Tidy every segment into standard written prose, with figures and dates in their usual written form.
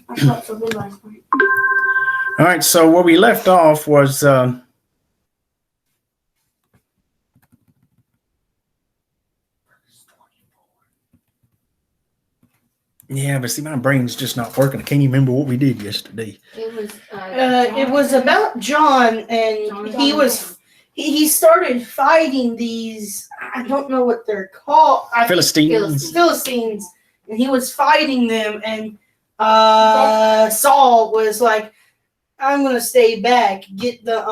I slept so good last night. All right, so where we left off was yeah, but see, my brain's just not working. I can't even remember what we did yesterday. It was about John, and he started fighting these. I don't know what they're called. Philistines, and he was fighting them, and Saul was like, "I'm gonna stay back, get the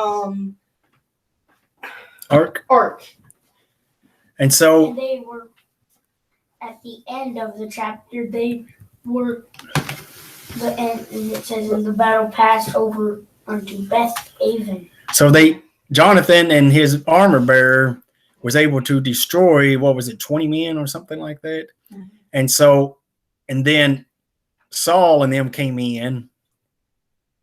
ark." And so And they were at the end of the chapter. They were the end, and it says, "And the battle passed over unto Beth Aven." So Jonathan and his armor bearer was able to destroy, what was it, 20 men or something like that? Mm-hmm. And then Saul and them came in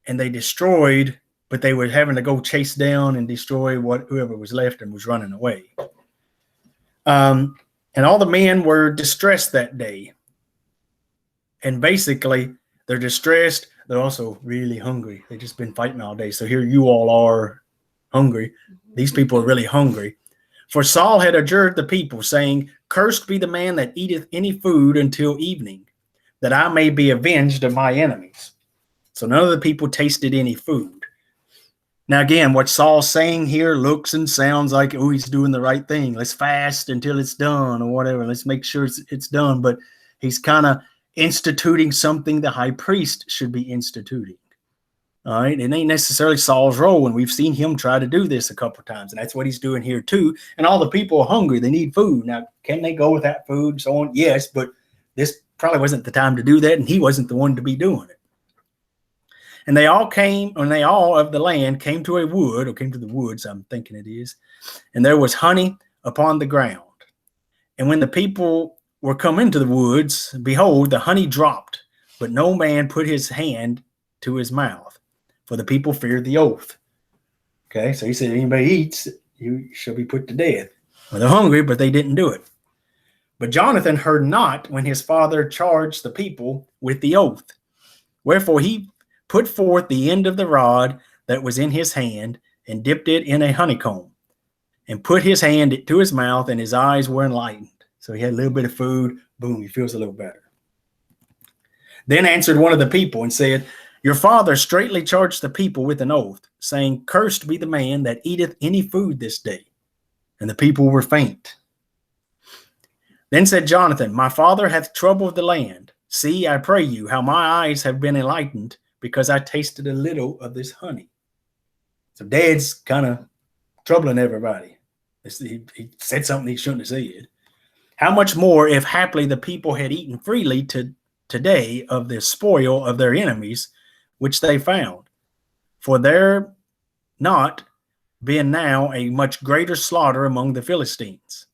and they destroyed, but they were having to go chase down and destroy whoever was left and was running away. And all the men were distressed that day. And basically, they're distressed. They're also really hungry. They've just been fighting all day. So here you all are hungry. These people are really hungry. For Saul had adjured the people, saying, "Cursed be the man that eateth any food until evening, that I may be avenged of my enemies." So none of the people tasted any food. Now, again, what Saul's saying here looks and sounds like, oh, he's doing the right thing. Let's fast until it's done or whatever. Let's make sure it's done. But he's kind of instituting something the high priest should be instituting. All right. It ain't necessarily Saul's role. And we've seen him try to do this a couple of times. And that's what he's doing here, too. And all the people are hungry. They need food. Now, can they go without food and so on? Yes. But this probably wasn't the time to do that. And he wasn't the one to be doing it. And they all of the land came to a wood, or came to the woods, I'm thinking it is, and there was honey upon the ground. And when the people were come into the woods, behold, the honey dropped, but no man put his hand to his mouth, for the people feared the oath. Okay, so he said, anybody eats, you shall be put to death. Well, they're hungry, but they didn't do it. But Jonathan heard not when his father charged the people with the oath. Wherefore he put forth the end of the rod that was in his hand, and dipped it in a honeycomb, and put his hand to his mouth, and his eyes were enlightened. So he had a little bit of food, boom, he feels a little better. Then answered one of the people and said, "Your father straitly charged the people with an oath, saying, Cursed be the man that eateth any food this day. And the people were faint. Then said Jonathan, My father hath troubled the land. See, I pray you, how my eyes have been enlightened, because I tasted a little of this honey." So Dad's kind of troubling everybody. He said something he shouldn't have said. How much more if haply the people had eaten freely today of the spoil of their enemies, which they found. For there not been now a much greater slaughter among the Philistines.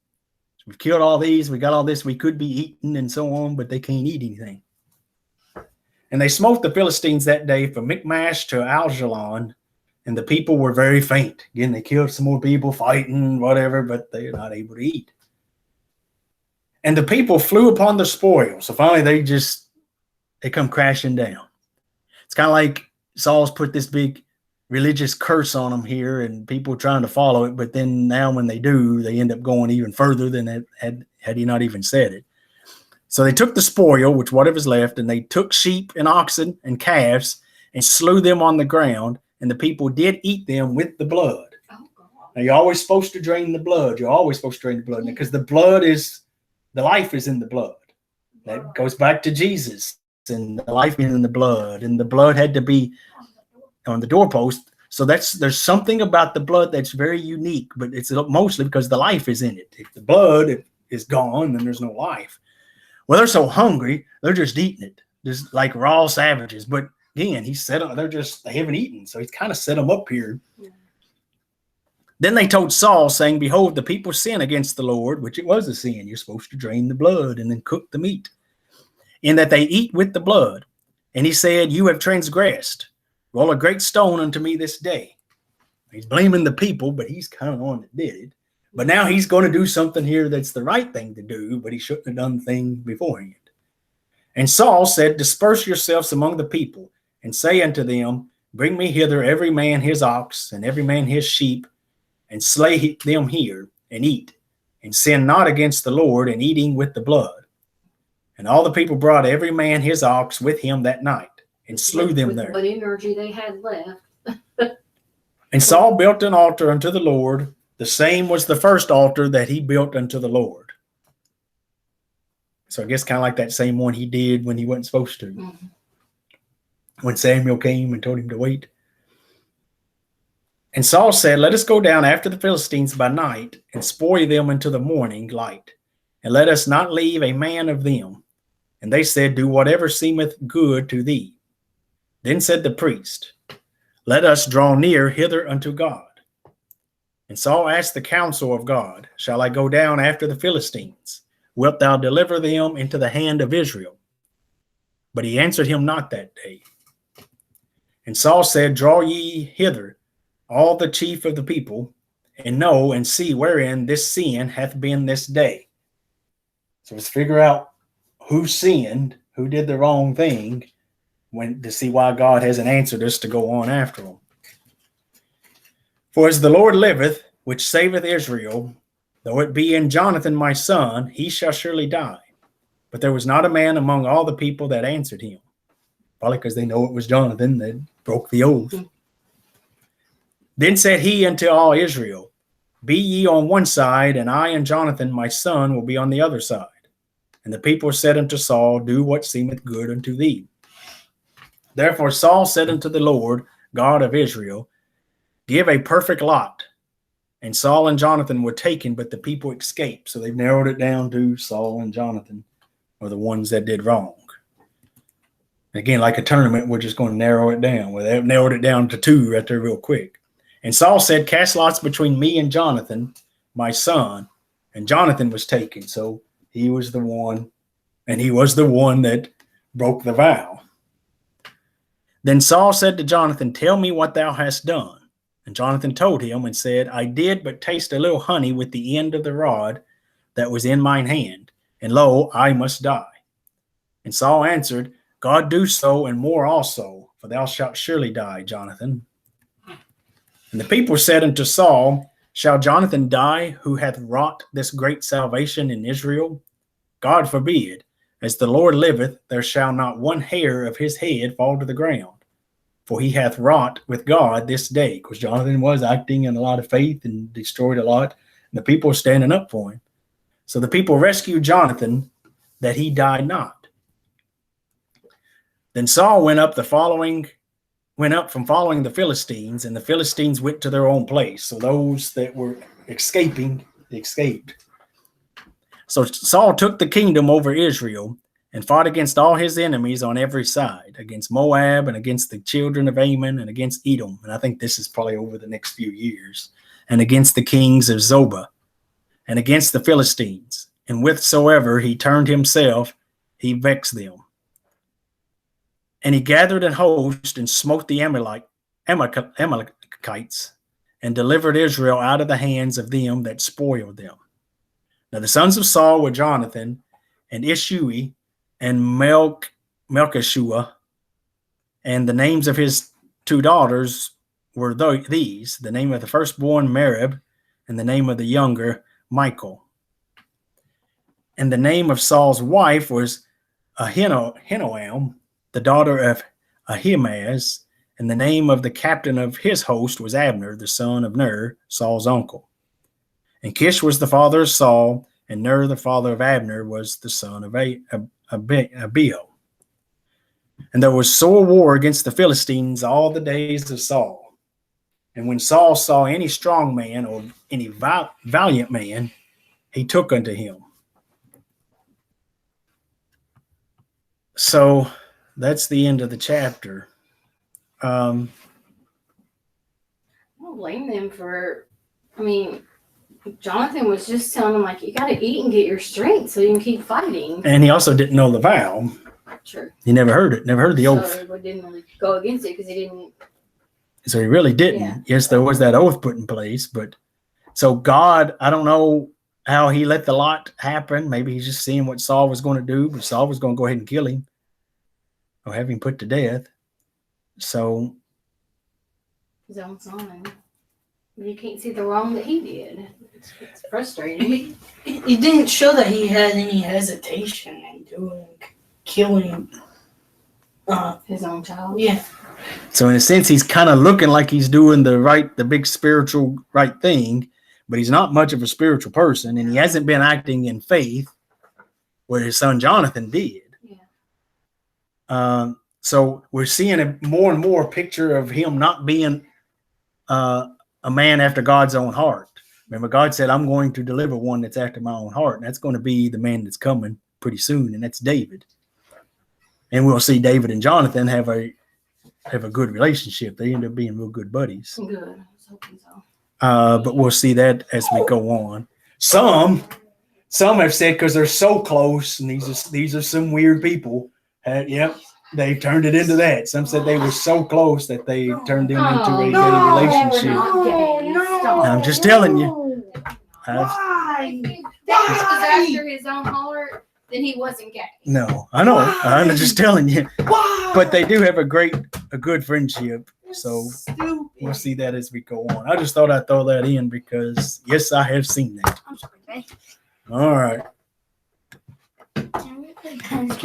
So we've killed all these, we got all this, we could be eaten and so on, but they can't eat anything. And they smote the Philistines that day from Michmash to Aijalon, and the people were very faint. Again, they killed some more people fighting, whatever, but they're not able to eat. And the people flew upon the spoil. So finally, they come crashing down. It's kind of like Saul's put this big religious curse on them here, and people trying to follow it. But then now when they do, they end up going even further than had he not even said it. So they took the spoil, which whatever's left, and they took sheep and oxen and calves and slew them on the ground, and the people did eat them with the blood. Oh, God. Now, you're always supposed to drain the blood. You're always supposed to drain the blood, because the life is in the blood. That goes back to Jesus, and the life is in the blood, and the blood had to be on the doorpost. So there's something about the blood that's very unique, but it's mostly because the life is in it. If the blood is gone, then there's no life. Well, they're so hungry, they're just eating it, just like raw savages. But again, they haven't eaten, so he's kind of set them up here. Yeah. Then they told Saul, saying, Behold, the people sin against the Lord, which it was a sin. You're supposed to drain the blood and then cook the meat, in that they eat with the blood. And he said, You have transgressed. Roll a great stone unto me this day. He's blaming the people, but he's kind of the one that did it. But now he's going to do something here that's the right thing to do, but he shouldn't have done the thing beforehand. And Saul said, Disperse yourselves among the people, and say unto them, Bring me hither every man his ox, and every man his sheep, and slay them here, and eat, and sin not against the Lord in eating with the blood. And all the people brought every man his ox with him that night, and slew them with there. what energy they had left. And Saul built an altar unto the Lord. The same was the first altar that he built unto the Lord. So I guess kind of like that same one he did when he wasn't supposed to. Mhm. When Samuel came and told him to wait. And Saul said, Let us go down after the Philistines by night, and spoil them until the morning light, and let us not leave a man of them. And they said, Do whatever seemeth good to thee. Then said the priest, Let us draw near hither unto God. And Saul asked the counsel of God, Shall I go down after the Philistines? Wilt thou deliver them into the hand of Israel? But he answered him not that day. And Saul said, Draw ye hither all the chief of the people, and know and see wherein this sin hath been this day. So let's figure out who sinned, who did the wrong thing, to see why God hasn't answered us to go on after them. For as the Lord liveth, which saveth Israel, though it be in Jonathan my son, he shall surely die. But there was not a man among all the people that answered him. Probably because they know it was Jonathan that broke the oath. Then said he unto all Israel, Be ye on one side, and I and Jonathan my son will be on the other side. And the people said unto Saul, Do what seemeth good unto thee. Therefore Saul said unto the Lord, God of Israel, Give a perfect lot. And Saul and Jonathan were taken, but the people escaped. So they've narrowed it down to Saul and Jonathan are the ones that did wrong. Again, like a tournament, we're just going to narrow it down. Well, they've narrowed it down to 2 right there real quick. And Saul said, Cast lots between me and Jonathan, my son. And Jonathan was taken. So he was the one, and he was the one that broke the vow. Then Saul said to Jonathan, Tell me what thou hast done. And Jonathan told him and said, I did but taste a little honey with the end of the rod that was in mine hand, and lo, I must die. And Saul answered, God do so and more also, for thou shalt surely die, Jonathan. And the people said unto Saul, Shall Jonathan die, who hath wrought this great salvation in Israel? God forbid. As the Lord liveth, there shall not one hair of his head fall to the ground. For he hath wrought with God this day. Because Jonathan was acting in a lot of faith and destroyed a lot. And the people were standing up for him. So the people rescued Jonathan, that he died not. Then Saul went up from following the Philistines, and the Philistines went to their own place. So those that were escaping, escaped. So Saul took the kingdom over Israel and fought against all his enemies on every side, against Moab and against the children of Ammon and against Edom. And I think this is probably over the next few years. And against the kings of Zobah and against the Philistines. And whithersoever he turned himself, he vexed them. And he gathered an host and smote the Amalekites and delivered Israel out of the hands of them that spoiled them. Now the sons of Saul were Jonathan and Ishui and Melchishua, and the names of his 2 daughters were these, the name of the firstborn Merib, and the name of the younger Michael. And the name of Saul's wife was Ahinoam, the daughter of Ahimaaz, and the name of the captain of his host was Abner, the son of Ner, Saul's uncle. And Kish was the father of Saul, and Ner, the father of Abner, was the son of Abiel. And there was sore war against the Philistines all the days of Saul. And when Saul saw any strong man or any valiant man, he took unto him. So that's the end of the chapter. I don't blame them for, Jonathan was just telling them, you got to eat and get your strength so you can keep fighting. And he also didn't know the vow. Sure. He never heard it, never heard the oath. So he didn't really go against it because he didn't. So he really didn't. Yeah. Yes, there was that oath put in place, but so God, I don't know how he let the lot happen. Maybe he's just seeing what Saul was going to do, but Saul was going to go ahead and kill him. or have him put to death. So His own son. You can't see the wrong that he did. It's frustrating. It didn't show that he had any hesitation in killing. His own child. Yeah. So in a sense, he's kind of looking like he's doing the big spiritual right thing, but he's not much of a spiritual person, and he hasn't been acting in faith where his son Jonathan did. Yeah. So we're seeing a more and more picture of him not being a man after God's own heart. Remember, God said, I'm going to deliver one that's after my own heart, and that's going to be the man that's coming pretty soon, and that's David. And we'll see David and Jonathan have a good relationship. They end up being real good buddies. Good. I was hoping so. But we'll see that as we go on. Some have said because they're so close, and these are some weird people. Yep, they've turned it into that. Some said they were so close that they turned them into a gay relationship. No. I'm just telling you. Why? That was after his own heart. Then he wasn't gay. No, I know. I'm just telling you. Why? But they do have a good friendship. So Stupid. we'll see that as we go on. I just thought I'd throw that in because, yes, I have seen that. I'm sorry, babe. All right. Can we